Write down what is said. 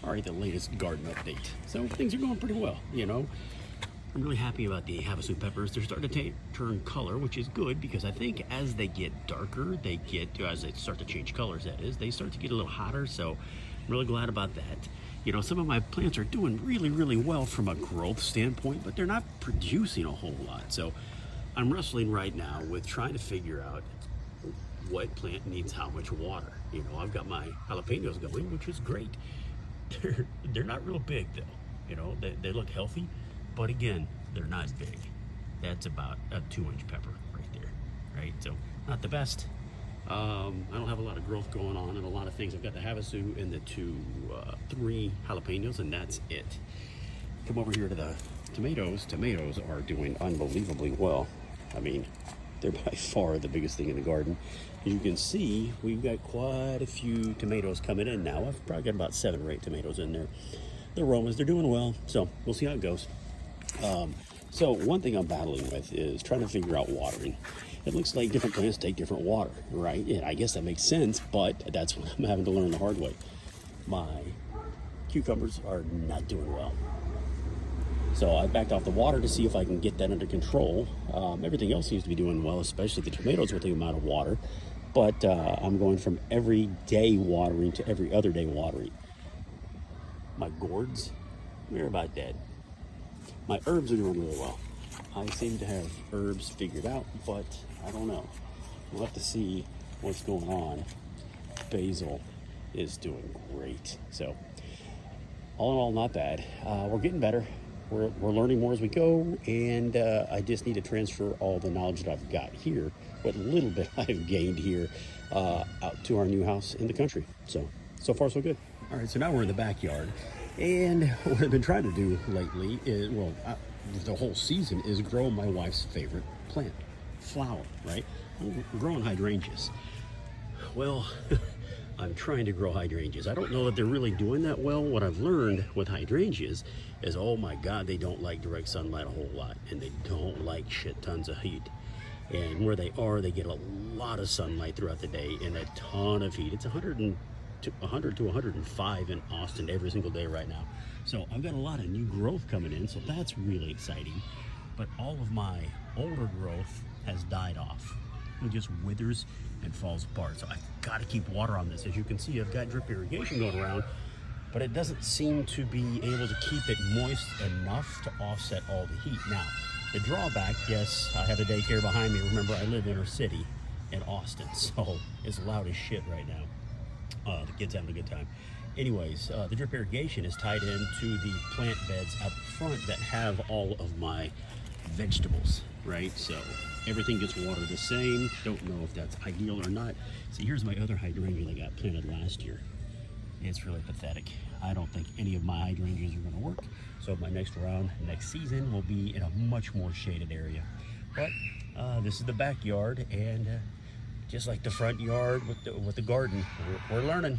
All right, the latest garden update. So things are going pretty well, you know. I'm really happy about the Havasu peppers. They're starting to turn color, which is good because I think as they get darker, as they start to change colors, that is, they start to get a little hotter. So I'm really glad about that. You know, some of my plants are doing really, really well from a growth standpoint, but they're not producing a whole lot. So I'm wrestling right now with trying to figure out what plant needs how much water. You know, I've got my jalapenos going, which is great. They're not real big though. You know, they look healthy, but again, they're not big. That's about a 2-inch pepper right there, right? So not the best. I don't have a lot of growth going on and a lot of things. I've got the Havasu and the 3 jalapenos, and that's it. Come over here to the tomatoes. Tomatoes are doing unbelievably well. I mean, they're by far the biggest thing in the garden. As you can see, we've got quite a few tomatoes coming in now. I've probably got about 7 or 8 tomatoes in there. They're Romas, they're doing well, so we'll see how it goes. So one thing I'm battling with is trying to figure out watering. It looks like different plants take different water, right? And I guess that makes sense, but that's what I'm having to learn the hard way. My cucumbers are not doing well. So I backed off the water to see if I can get that under control. Everything else seems to be doing well, especially the tomatoes with the amount of water. But I'm going from every day watering to every other day watering. My gourds, they're about dead. My herbs are doing really well. I seem to have herbs figured out, but I don't know. We'll have to see what's going on. Basil is doing great. So all in all, not bad. We're getting better. We're learning more as we go, and I just need to transfer all the knowledge that I've got here, what little bit I've gained here, out to our new house in the country. So far so good. All right, so now we're in the backyard, and what I've been trying to do lately is, the whole season, is grow my wife's favorite plant, flower, right? I'm growing hydrangeas. Well, I'm trying to grow hydrangeas. I don't know that they're really doing that well. What I've learned with hydrangeas is, oh my God, they don't like direct sunlight a whole lot, and they don't like shit tons of heat. And where they are, they get a lot of sunlight throughout the day and a ton of heat. It's 100 to 105 in Austin every single day right now. So I've got a lot of new growth coming in, so that's really exciting. But all of my older growth has died off. It just withers and falls apart. So I've got to keep water on this. As you can see, I've got drip irrigation going around, but it doesn't seem to be able to keep it moist enough to offset all the heat. Now, the drawback, yes, I have a daycare behind me. Remember, I live inner city in Austin, so it's loud as shit right now. The kids having a good time. Anyways, the drip irrigation is tied into the plant beds out front that have all of my vegetables, right? So everything gets watered the same. Don't know if that's ideal or not. See, here's my other hydrangea that got planted last year. It's really pathetic. I don't think any of my hydrangeas are gonna work. So my next round, next season, will be in a much more shaded area. But this is the backyard, and just like the front yard with the garden, we're learning.